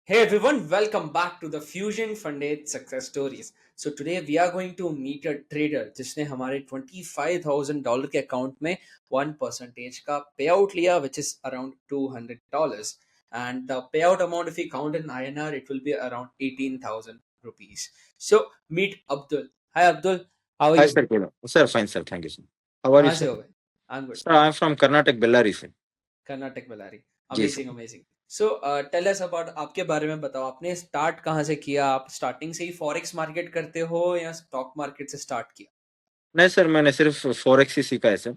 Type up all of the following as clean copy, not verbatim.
Hey everyone, welcome back to the Fusion Funded Success Stories. So today we are going to meet a trader जिसने हमारे $25,000 के account में 1% का payout लिया, which is around $200. And the payout amount, if we count in INR, it will be around 18,000 rupees. So meet Abdul. Hi Abdul, how are Hi, you? sir. Good. Sir, fine, sir. Thank you, sir. How are you, कहाँ sir? से हो भाई? I'm good. Sir, I'm from Karnataka, Bellary, sir. Karnataka Bellary. जी, sir. Amazing amazing. So tell us about आपके बारे में बताओ. आपने स्टार्ट कहाँ से किया? आप स्टार्टिंग से ही फॉरेक्स मार्केट करते हो या स्टॉक मार्केट से स्टार्ट किया? नहीं, सर, मैंने सिर्फ फॉरेक्स ही सीखा है, सर।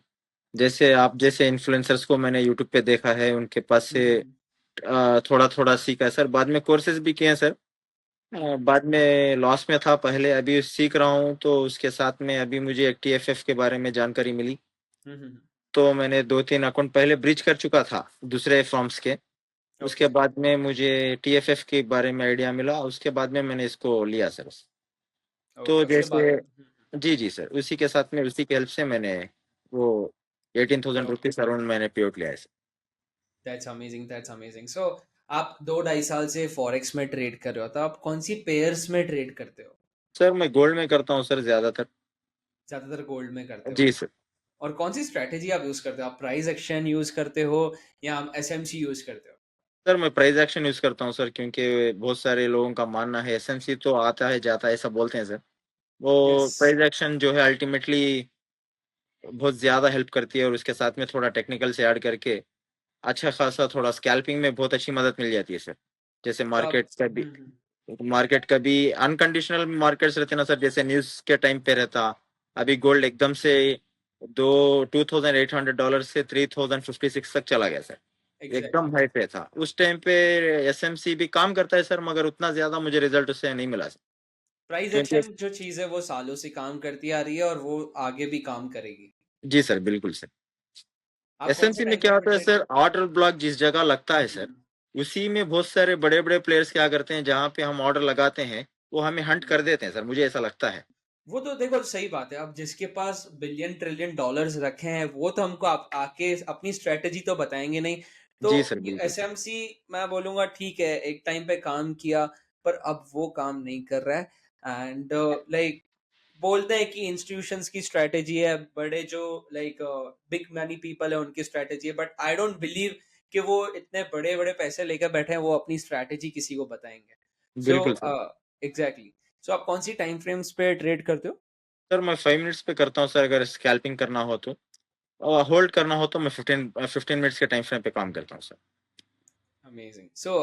जैसे आप जैसे इन्फ्लुएंसर्स को मैंने यूट्यूब पे देखा है, उनके पास से हम्म. थोड़ा-थोड़ा सीखा है, सर। बाद में कोर्सेज भी किए हैं, सर। बाद में लॉस में था पहले, अभी सीख रहा हूँ, तो उसके साथ में अभी मुझे एक टीएफएफ के बारे में जानकारी मिली। हम्म. तो मैंने 2-3 अकाउंट पहले ब्रीच कर चुका था, दूसरे फर्म्स के। उसके ओके. बाद में मुझे टीएफएफ के बारे में आइडिया मिला, उसके बाद में मैंने इसको लिया, सर। तो ओके उसके बाद. जैसे जी, जी, सर। उसी के साथ में उसी की हेल्प से मैंने वो 18,000 ओके. रुपीज़ अराउंड मैंने पेआउट लिया है, sir. That's amazing, that's amazing. So आप 2 ढाई साल से फॉरेक्स में ट्रेड कर रहे हो, तो आप कौन सी पेयर्स में ट्रेड करते हो? सर, मैं गोल्ड में करता हूँ, सर, ज़्यादातर। ज्यादातर गोल्ड में करते हो? जी, सर। और कौन सी स्ट्रैटेजी आप यूज करते हो? आप प्राइस एक्शन यूज करते हो या आप एसएमसी यूज करते हो? सर, मैं प्राइस एक्शन यूज़ करता हूँ, सर, क्योंकि बहुत सारे लोगों का मानना है एसएमसी तो आता है, जाता है, ऐसा बोलते हैं, सर। वो यस. प्राइस एक्शन जो है अल्टीमेटली बहुत ज़्यादा हेल्प करती है और उसके साथ में थोड़ा टेक्निकल से ऐड करके अच्छा खासा थोड़ा स्कैल्पिंग में बहुत अच्छी मदद मिल जाती है, सर। जैसे तो आप. मार्केट कभी अनकंडीशनल मार्केट्स रहते हैं ना, सर, जैसे न्यूज़ के टाइम पे रहता। अभी गोल्ड एकदम से दो $2,800 से 3,056 तक चला गया, सर। एग्जैक्टली. एकदम हाई पे था उस टाइम पे। एसएमसी भी काम करता है, सर, मगर उतना ज्यादा मुझे रिजल्ट उससे नहीं मिला, सर। प्राइस क्योंकि एक्शन जो चीज है वो सालों से काम करती आ रही है और वो आगे भी काम करेगी. जी, सर, बिल्कुल, सर। आप कौन से एसएमसी में टाइम क्या फ्रेम में होता है, ट्रेड सर, करते ऑर्डर ब्लॉक जिस जगह लगता है, सर, हो? उसी में बहुत सारे बड़े बड़े प्लेयर्स क्या करते हैं, जहाँ पे हम ऑर्डर लगाते हैं वो हमें हंट कर देते हैं, सर। मुझे ऐसा लगता है। वो तो देखो सही बात है. अब जिसके पास बिलियन ट्रिलियन डॉलर्स रखे हैं वो तो हमको आके अपनी स्ट्रेटेजी तो बताएंगे नहीं. तो जी, सर, बिल्कुल, सर। एसएमसी मैं बोलूंगा ठीक है, एक टाइम पे काम किया, पर अब वो काम नहीं कर रहा है. एंड लाइक बोलते हैं कि इंस्टीट्यूशंस की स्ट्रेटेजी है, बड़े जो लाइक बिग मनी पीपल है उनकी स्ट्रेटेजी है, बट आई डोंट बिलीव कि वो इतने बड़े बड़े पैसे लेकर बैठे हैं वो अपनी स्ट्रेटेजी किसी को बताएंगे. सो बिल्कुल, सर। एग्जैक्टली. सो आप कौन सी टाइम फ्रेम्स पे ट्रेड करते हो? सर, मैं 5 मिनट्स पे करता हूँ, सर, अगर स्कैल्पिंग करना हो तो। और होल्ड करना हो तो मैं 15 मिनट्स के टाइम फ्रेम पे काम करता हूँ, सर। अमेजिंग. सो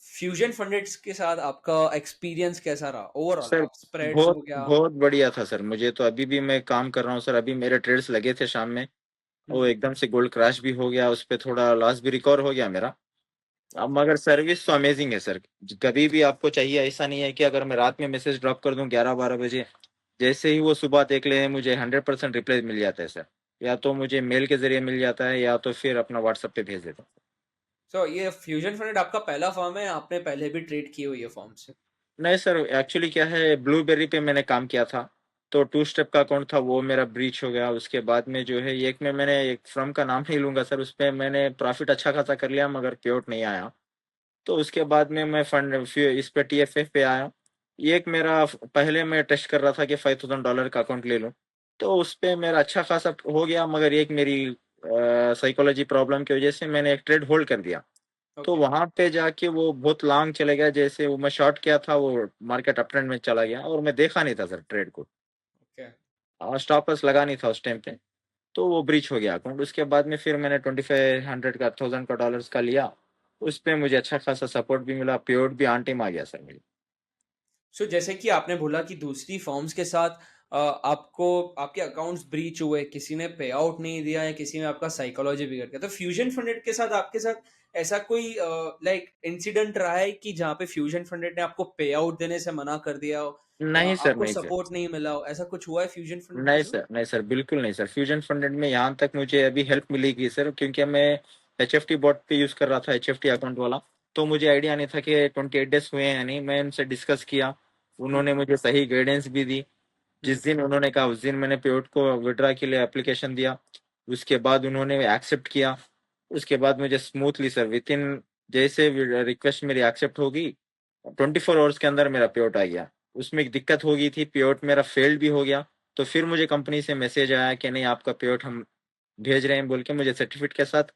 फ्यूजन फंडेड्स के साथ आपका एक्सपीरियंस कैसा रहा ओवरऑल? सर, आप स्प्रेड्स बहुत हो गया. बहुत बढ़िया था, सर। मुझे तो अभी भी मैं काम कर रहा हूँ, सर। अभी मेरे ट्रेड्स लगे थे शाम में। वो हम्म. एकदम से गोल्ड क्रैश भी हो गया, उस पे थोड़ा लॉस भी रिकवर हो गया मेरा। अब मगर सर्विस तो अमेजिंग है, सर। कभी भी आपको चाहिए, ऐसा नहीं है कि अगर मैं रात में मैसेज ड्रॉप कर दूं 11-12 बजे, जैसे ही वो सुबह देख ले मुझे 100% रिप्लाई मिल जाता है, सर। या तो मुझे मेल के जरिए मिल जाता है या तो फिर अपना व्हाट्सएप पे भेज देता हूँ। सो ये फ्यूजन फंडेड आपका पहला फॉर्म है? आपने पहले भी ट्रेड की हुई है फॉर्म्स? नहीं, सर, एक्चुअली क्या है, ब्लूबेरी पे मैंने काम किया था। तो 2 स्टेप का अकाउंट था, वो मेरा ब्रीच हो गया। उसके बाद में जो है एक में मैंने एक फर्म का नाम नहीं लूंगा, सर, उस पर मैंने प्रॉफिट अच्छा खासा कर लिया मगर पेआउट नहीं आया। तो उसके बाद में मैं फंड फिर इस पे टीएफएफ पे आया। एक मेरा पहले मैं टेस्ट कर रहा था कि $5,000 का अकाउंट ले लूं। तो उस पे मेरा अच्छा खासा हो गया, मगर एक मेरी साइकोलॉजी प्रॉब्लम की वजह से मैंने एक ट्रेड होल्ड कर दिया। तो ओके. वहां पे जाके वो बहुत लॉन्ग चले गया, जैसे वो मैं शॉर्ट किया था, वो मार्केट अप ट्रेंड में चला गया और मैं देखा नहीं था, सर, ट्रेड को। ओके. और स्टॉप लॉस लगा नहीं था उस टाइम पे। तो वो ब्रीच हो गया अकाउंट। उसके बाद में फिर मैंने 2500 का 1000 का डॉलर्स का लिया। उस पे मुझे अच्छा खासा सपोर्ट भी मिला, पेआउट भी ऑन टाइम आ गया, सर, मुझे। सो जैसे कि आपने बोला कि दूसरी फॉर्म्स के साथ आपको आपके अकाउंट्स ब्रीच हुए, किसी ने पे आउट नहीं दिया है, किसी ने आपका साइकोलॉजी बिगड़ गया, तो फ्यूजन फंडेड के साथ आपके साथ ऐसा कोई लाइक इंसिडेंट रहा है कि जहाँ पे फ्यूजन फंडेड ने आपको पे आउट देने से मना कर दिया हो या नहीं, सर, आपको नहीं, सर। सपोर्ट नहीं मिला हो? ऐसा कुछ हुआ है फ्यूजन फंडेड के नहीं, साथ? सर, नहीं, सर, बिल्कुल नहीं, सर। फ्यूजन फंडेड में यहाँ तक मुझे अभी हेल्प मिलेगी, सर, क्योंकि मैं एचएफटी बॉट पे यूज कर रहा था, एचएफटी अकाउंट वाला। तो मुझे आइडिया नहीं था कि 28 डेज हुए हैं या नहीं। मैं उनसे डिस्कस किया, उन्होंने मुझे सही गाइडेंस भी दी। हम्म. जिस दिन उन्होंने कहा उस दिन मैंने पेआउट को विड्रा के लिए एप्लीकेशन दिया। उसके बाद उन्होंने एक्सेप्ट किया। उसके बाद मुझे स्मूथली, सर, विद इन जैसे रिक्वेस्ट मेरी एक्सेप्ट होगी, 24 आवर्स के अंदर मेरा पे आउट आ गया। उसमें एक दिक्कत हो गई थी, पे आउट मेरा फेल्ड भी हो गया। तो फिर मुझे कंपनी से मैसेज आया कि नहीं, आपका पे आउट हम भेज रहे हैं बोल के, मुझे सर्टिफिकेट के साथ।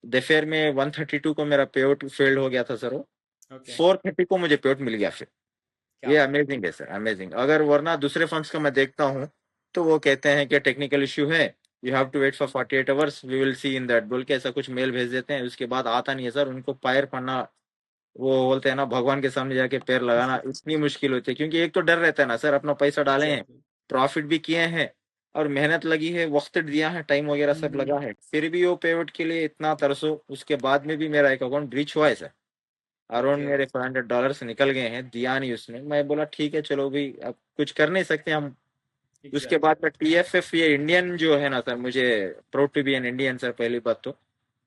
दोपहर में 1:32 को मेरा पे आउट फेल्ड हो गया था सर, वो ओके। 4:30 को मुझे पे आउट मिल गया फिर। क्या ये बात। अमेजिंग है सर, अमेजिंग। अगर वरना दूसरे फर्म्स का मैं देखता हूँ तो वो कहते हैं कि टेक्निकल इश्यू है, you have to wait for 48 hours, we will see in that बोल के ऐसा कुछ मेल भेज देते हैं, उसके बाद आता नहीं है सर। उनको पैर पड़ना, वो बोलते हैं ना, भगवान के सामने जाके पैर लगाना इतनी मुश्किल होती है, क्योंकि एक तो डर रहता है ना सर, अपना पैसा डाले हैं, एग्जैक्टली। प्रॉफिट भी किए हैं, और मेहनत लगी है, वक्त दिया है, टाइम वगैरह सब लगा है, फिर भी वो पेमेंट के लिए इतना तरसो। उसके बाद में भी मेरा एक अकाउंट ब्रीच हुआ है सर। Around okay. मेरे $500 निकल गए हैं, दिया नहीं उसने। मैं बोला ठीक है चलो भाई, अब कुछ कर नहीं सकते हम। उसके एग्जैक्टली। बाद में TFF, ये इंडियन जो है ना सर, मुझे proud to be an Indian sir, पहली बात तो।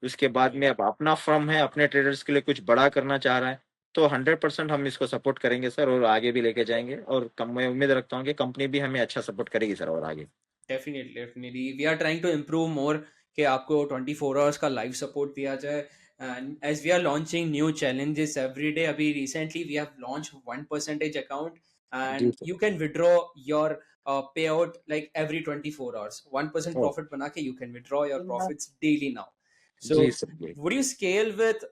उसके बाद में राइट। अब अपना फर्म है, अपने ट्रेडर्स के लिए कुछ बड़ा करना चाह रहा है, तो 100% हम इसको सपोर्ट करेंगे सर, और आगे भी लेके जाएंगे। और मैं उम्मीद रखता हूँ कि कंपनी भी हमें अच्छा सपोर्ट करेगी सर, और आगे। Definitely definitely we are trying to improve more कि आपको 24 आवर्स का लाइव सपोर्ट दिया जाए। And as we are launching new challenges every day, अभी recently we have launch 1% account जी and sir. You can withdraw your payout like every 24 hours, 1% ओ, profit बना के you can withdraw your profits daily now. So जी sir जी। Would you scale with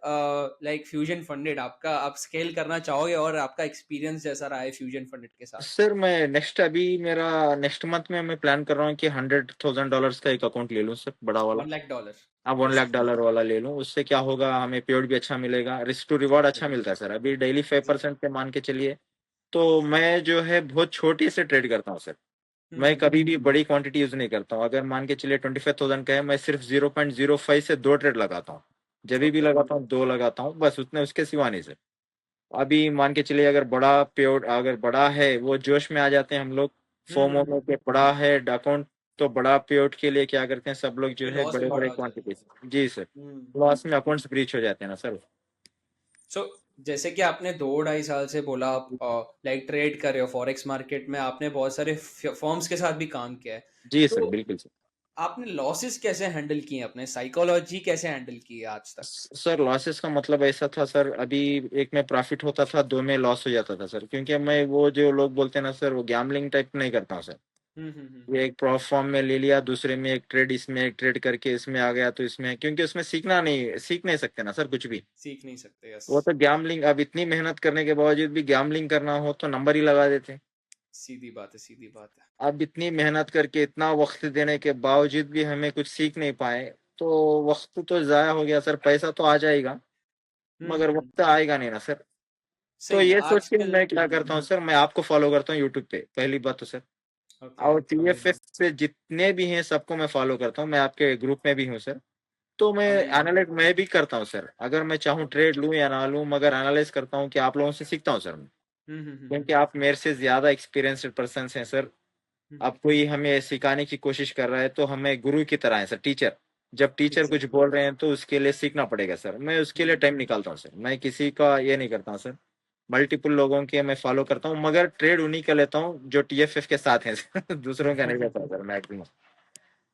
like fusion funded? आपका आप scale करना चाहोगे और आपका एक्सपीरियंस जैसा रहा है फ्यूजन फंडेड के साथ? सर मैं नेक्स्ट, अभी मेरा नेक्स्ट मंथ में मैं प्लान कर रहा हूँ कि $100,000 का एक अकाउंट ले लूँ सर, बड़ा वाला। 1 लाख डॉलर? अब वन ओके। लाख डॉलर वाला ले लूँ, उससे क्या होगा, हमें पेड भी अच्छा मिलेगा, रिस्क टू रिवॉर्ड अच्छा मिलता है सर। अभी डेली 5% पे मान के चलिए। तो मैं जो है बहुत छोटी से ट्रेड करता हूँ सर। मैं हम्म। कभी भी बड़ी क्वांटिटी यूज नहीं करता हूँ। अगर मान के चलिए 25,000 का है, मैं सिर्फ 0.05 से दो ट्रेड लगाता हूँ। जब भी ओके। लगाता हूँ, दो लगाता हूँ बस, उतने, उसके सिवा नहीं सर। अभी मान के चलिए, अगर बड़ा पेड, अगर बड़ा है, वो जोश में आ जाते हैं हम लोग, फोमो में हम्म। के बड़ा है अकाउंट, तो बड़ा पेआउट के लिए क्या करते हैं सब लोग, जो फिर है लॉस बड़े में बड़े खड़ा हो जाए। क्वांटिटी। जी सर। हम्म। लॉस में अकाउंट्स ब्रीच हो जाते हैं ना सर। सो जैसे कि आपने 2 ढाई साल से बोला आप लाइक ट्रेड कर रहे हो फॉरेक्स मार्केट में, आपने बहुत सारे फर्म्स के साथ भी काम किया है। जी सर, तो बिल्कुल सर। आपने लॉसेस कैसे हैंडल किए, अपने साइकोलॉजी कैसे हैंडल की है आज तक? सर लॉसेस का मतलब ऐसा था सर, अभी एक में प्रॉफिट होता था, दो में लॉस हो जाता था सर, क्योंकि मैं वो जो लोग बोलते हैं ना सर, वो गैम्बलिंग टाइप नहीं करता हूँ सर। ये एक फॉर्म में ले लिया, दूसरे में एक ट्रेड, इसमें एक ट्रेड करके इसमें आ गया, तो इसमें, क्योंकि उसमें सीख नहीं सकते ना सर कुछ भी। सीख नहीं सकते, यस। वो तो गैम्बलिंग, अब इतनी मेहनत करने के बावजूद भी गैम्बलिंग करना हो तो नंबर ही लगा देते हैं। सीधी बात है, सीधी बात है। अब इतनी मेहनत करके इतना वक्त देने के बावजूद भी हमें कुछ सीख नहीं पाए, तो वक्त तो जाया हो गया सर। पैसा तो आ जाएगा, मगर हम्म। वक्त आएगा नहीं ना सर। तो सही है ये सोच के आजकल। मैं क्या करता हूँ सर, मैं आपको फॉलो करता हूँ यूट्यूब पे, पहली बात तो सर। ओके। और TFF अमेजिंग। पे जितने भी हैं सबको मैं फॉलो करता हूँ, मैं आपके ग्रुप में भी हूँ सर। तो मैं अमेजिंग। एनालाइज मैं भी करता हूँ सर, अगर मैं चाहूँ ओके। ट्रेड लूँ या ना लूँ, मगर एनालाइज करता हूँ कि आप लोगों से सीखता हूँ सर मैं। हम्म। क्योंकि आप मेरे से ज्यादा एक्सपीरियंस्ड पर्सन हैं सर। अब कोई हमें सिखाने की कोशिश कर रहा है तो हमें गुरु की तरह है सर, टीचर। जब टीचर कुछ एग्जैक्टली। बोल रहे हैं तो उसके लिए सीखना पड़ेगा सर, मैं उसके लिए टाइम निकालता हूँ सर। मैं किसी का ये नहीं करता हूँ सर, मल्टीपल लोगों के मैं फॉलो करता हूँ, मगर ट्रेड उन्हीं का लेता हूँ जो TFF के साथ हैं सर। दूसरों का नहीं लेता sir maximum.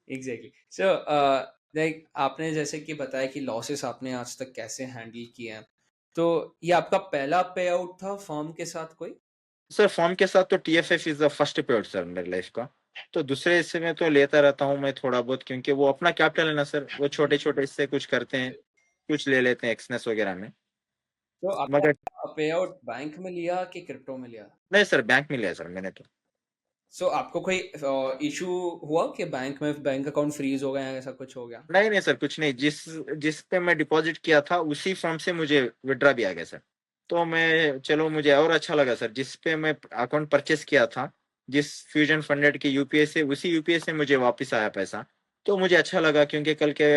Exactly. So like आपने जैसे कि बताया कि लॉसेस आपने आज तक कैसे हैंडल किए हैं, तो ये आपका पहला पे आउट था फर्म के साथ कोई? सर फॉर्म के साथ तो TFF is the first paid sir मेरे लाइफ का। तो दूसरे हिस्से में तो लेता रहता हूँ मैं थोड़ा बहुत, क्योंकि वो अपना कैपिटल है ना सर, वो छोटे छोटे हिस्से कुछ करते हैं, कुछ ले लेते हैं एक्सनेस वगैरह में। तो मगर आपका पे आउट बैंक में लिया कि क्रिप्टो में लिया? नहीं सर, बैंक में लिया सर मैंने तो। सो आपको कोई इशू हुआ कि बैंक अकाउंट फ्रीज हो गया, ऐसा कुछ हो गया? नहीं नहीं सर, कुछ नहीं। जिस जिस पे मैं डिपॉजिट किया था उसी फॉर्म से मुझे विड्रा भी आ गया सर। तो मैं, चलो मुझे और अच्छा लगा सर, जिस पे मैं अकाउंट परचेस किया था, जिस फ्यूजन फंडेड के यूपीए से, उसी यूपीए से मुझे वापस आया पैसा। तो मुझे अच्छा लगा, क्योंकि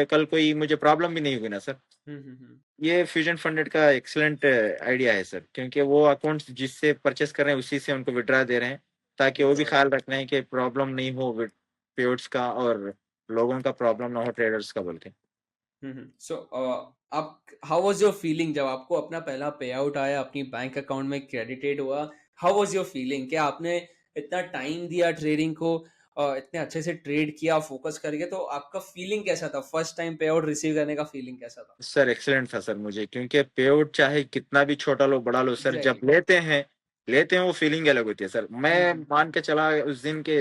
कल कोई मुझे प्रॉब्लम भी नहीं हुई ना सर। हम्म। ये फ्यूजन फंडेड का एक्सलेंट आइडिया है सर, क्योंकि वो अकाउंट जिससे परचेस कर रहे हैं उसी से उनको विड्रा दे रहे हैं, ताकि वो भी ख्याल एग्जैक्टली। रख रहे हैं कि प्रॉब्लम नहीं हो पेड्स का, और लोगों का प्रॉब्लम ना हो ट्रेडर्स का बोल के। सो आप, हाउ वाज योर फीलिंग जब आपको अपना पहला पे आउट आया, अपनी बैंक अकाउंट में क्रेडिटेड हुआ? हाउ वाज योर फीलिंग कि आपने इतना टाइम दिया ट्रेडिंग को, इतने अच्छे से ट्रेड किया, फोकस करके, तो आपका फीलिंग कैसा था? फर्स्ट टाइम पे आउट रिसीव करने का फीलिंग कैसा था? सर एक्सीलेंट था सर मुझे, क्योंकि पे आउट चाहे कितना भी छोटा लो बड़ा लो सर, जब एग्जैक्टली। लेते हैं वो फीलिंग अलग होती है सर। मैं हम्म। मान के चला उस दिन के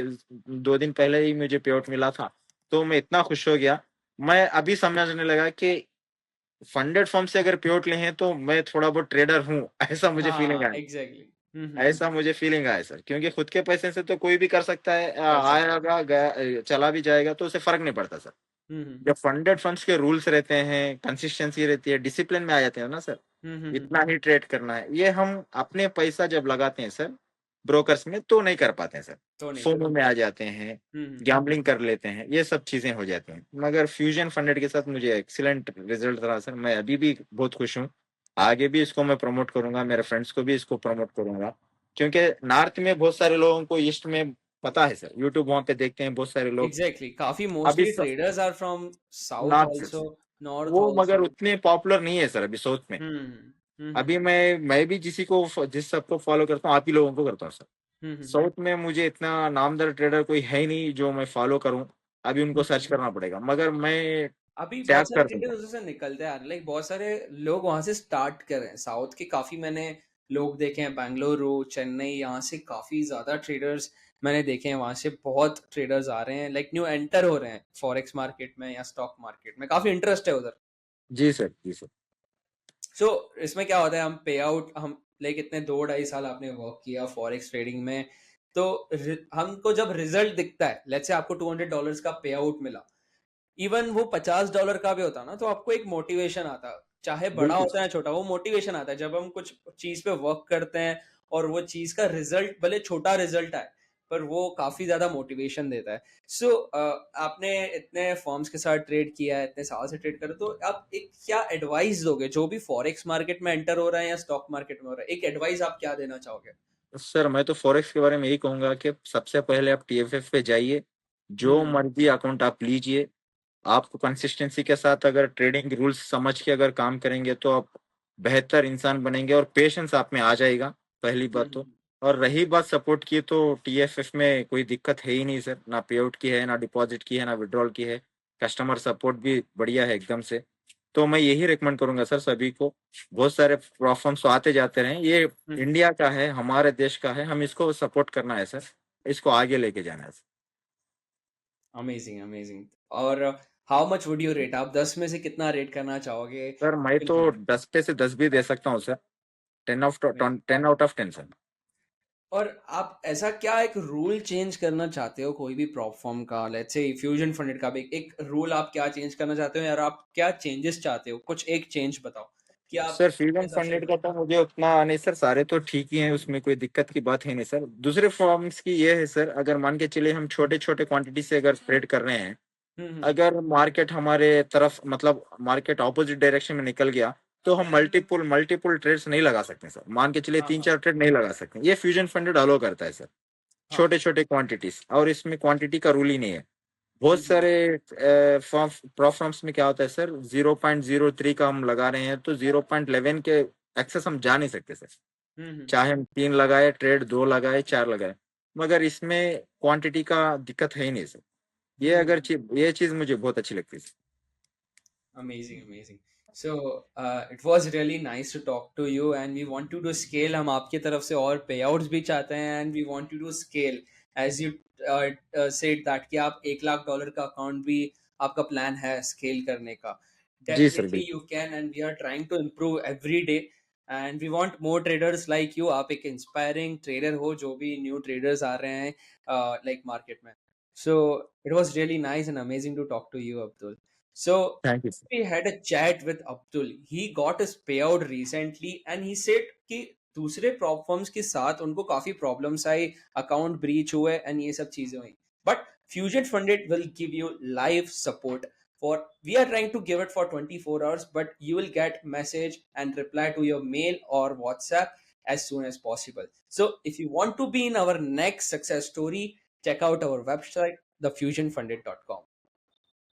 2 दिन पहले ही मुझे पे आउट मिला था, तो मैं इतना खुश हो गया। मैं अभी समझने लगा कि फंडेड फॉर्म से अगर पे आउट ले हैं तो मैं थोड़ा बहुत ट्रेडर हूँ ऐसा मुझे फीलिंग हाँ, आया। एग्जैक्टली। ऐसा मुझे फीलिंग आया सर, क्योंकि खुद के पैसे से तो कोई भी कर सकता है, कर सकते हैं। आएगा गया चला भी जाएगा तो उसे फर्क नहीं पड़ता सर। हम्म। जब फंडेड फंड्स के रूल्स रहते हैं, कंसिस्टेंसी रहती है, डिसिप्लिन में आ जाते हैं ना सर, इतना हम्म। ही ट्रेड करना है, ये हम अपने पैसा जब लगाते हैं सर ब्रोकर्स में तो नहीं कर पाते हैं सर। तो नहीं कर। फोमो में आ जाते हैं, हम्म। गैम्बलिंग कर लेते हैं, ये सब चीजें हो जाती हैं। मगर फ्यूजन फंडेड के साथ मुझे एक्सीलेंट रिजल्ट रहा सर, मैं अभी भी बहुत खुश हूँ। आगे भी इसको मैं प्रमोट करूंगा, मेरे फ्रेंड्स को भी इसको प्रमोट करूंगा, क्योंकि नॉर्थ में बहुत सारे लोगों को ईस्ट में पता है सर, यूट्यूब वहां पे देखते हैं बहुत सारे लोग। एग्जैक्टली, काफी अभी mostly traders are from south north also, से नॉर्थ वो मगर आल्सो। उतने पॉपुलर नहीं है सर अभी साउथ में। अभी हम्म। मैं भी जिस सबको फॉलो करता हूँ आप ही लोगों को करता हूँ सर। हम्म। साउथ में मुझे इतना नामदार ट्रेडर कोई है ही नहीं जो मैं फॉलो करूं। अभी उनको सर्च हम्म। करना पड़ेगा, मगर मैं अभी टैग बहुत सारे कर दूंगा। ट्रेडर्स उससे निकलते हैं, लाइक बहुत सारे लोग वहां से स्टार्ट कर रहे हैं साउथ के। काफी मैंने लोग देखे हैं, बेंगलुरु, चेन्नई, यहाँ से काफी ज्यादा ट्रेडर्स मैंने देखे हैं। वहां से बहुत ट्रेडर्स आ रहे हैं, लाइक न्यू एंटर हो रहे हैं फॉरेक्स मार्केट में या स्टॉक मार्केट में। काफी इंटरेस्ट है उधर। जी सर, जी सर। सो इसमें क्या होता है, हम पे आउट, हम लाइक इतने 2 ढाई साल आपने वर्क किया फॉरेक्स ट्रेडिंग में, तो हमको जब रिजल्ट दिखता है, लेट्स से आपको $200 का पे आउट मिला, इवन वो $50 का भी होता ना, तो आपको एक मोटिवेशन आता, चाहे बड़ा बिल्कुल होता है सर। या छोटा, वो मोटिवेशन आता है जब हम कुछ चीज पे वर्क करते हैं और वो चीज का रिजल्ट भले छोटा रिजल्ट आए, पर वो काफी ज्यादा मोटिवेशन देता है। सो आपने इतने फर्म्स के साथ ट्रेड किया है, इतने साल से ट्रेड कर रहे हो, तो आप एक क्या एडवाइस दोगे जो भी फॉरेक्स मार्केट में एंटर हो रहा है या स्टॉक मार्केट में हो रहा है? एक एडवाइस आप क्या देना चाहोगे? सर मैं तो फॉरेक्स के बारे में यही कहूंगा कि सबसे पहले आप टीएफएफ पे जाइए, जो हम्म। मर्जी अकाउंट आप लीजिए। आपको कंसिस्टेंसी के साथ अगर ट्रेडिंग रूल्स समझ के अगर काम करेंगे तो आप बेहतर इंसान बनेंगे और पेशेंस आप में आ जाएगा, पहली बात तो। हम्म। और रही बात सपोर्ट की, तो टीएफएफ में कोई दिक्कत है ही नहीं सर, ना पे आउट की है, ना डिपॉजिट की है, ना विड्रॉल की है। कस्टमर सपोर्ट भी बढ़िया है एकदम से। तो मैं यही रिकमेंड करूंगा सर सभी को। बहुत सारे प्रॉब्लम्स तो आते जाते रहे, ये हम्म। इंडिया का है, हमारे देश का है, हम इसको सपोर्ट करना है सर, इसको आगे लेके जाना है सर। Amazing, amazing. और how much would you rate, आप 10 में से कितना रेट करना चाहोगे? सर मैं तो 10 पे से 10 भी दे सकता हूँ सर। 10 out of 10 sir. और आप ऐसा क्या एक रूल चेंज करना चाहते हो कोई भी प्रॉप फॉर्म का, लेट्स से फ्यूजन फंडेड का भी एक रूल आप क्या चेंज करना चाहते हो, यार आप क्या चेंजेस चाहते हो? कुछ एक चेंज बताओ कि आप सर फ्रीडम कैसा फंडेड शेप। का तो मुझे उतना नहीं सर, सारे तो ठीक ही हैं, उसमें कोई दिक्कत की बात है नहीं सर। दूसरे फॉर्म्स की ये है सर, अगर मान के चलिए हम छोटे छोटे क्वांटिटी से अगर ट्रेड कर रहे हैं, हम्म। अगर मार्केट हमारे तरफ मतलब मार्केट ऑपोजिट डायरेक्शन में निकल गया, तो हम मल्टीपुल मल्टीपुल ट्रेड्स नहीं लगा सकते सर। मान के चलिए हाँ, तीन हाँ। चार ट्रेड नहीं लगा सकते, ये फ्यूजन फंडेड अलो करता है सर। हाँ। छोटे छोटे क्वांटिटीज, और इसमें क्वांटिटी का रूल ही नहीं है। बहुत हम्म। सारे प्रोफॉर्म्स में क्या होता है सर, 0.03 का हम लगा रहे हैं तो 0.11 के एक्सेस हम जा नहीं सकते सर। हम्म। चाहे हम 3 लगाए ट्रेड, 2 लगाए, 4 लगाए, मगर इसमें क्वांटिटी का दिक्कत है ही नहीं सर। हम्म। ये चीज मुझे बहुत अच्छी लगती है sir. Amazing, amazing. So it was really nice to talk to you, and we want you to scale. हम आपकी तरफ से और payouts भी चाहते हैं, and we want you to scale as you said that कि आप $1 लाख का अकाउंट भी आपका प्लान है स्केल करने का। जी सर Definitely बिल्कुल। you can, and we are trying to improve every day. And we want more traders like you. आप एक inspiring trader हो, जो भी new traders आ रहे हैं like market में. So it was really nice and amazing to talk to you, Abdul. So thank you sir. we had a chat with Abdul. He got his payout recently and he said कि दूसरे prop firms के साथ उनको काफी problems आई, account breach हुए and ये सब चीजें हुई. But Fusion Funded will give you live support. For we are trying to give it for 24 hours, but you will get message and reply to your mail or WhatsApp as soon as possible. So if you want to be in our next success story, check out our website, thefusionfunded.com.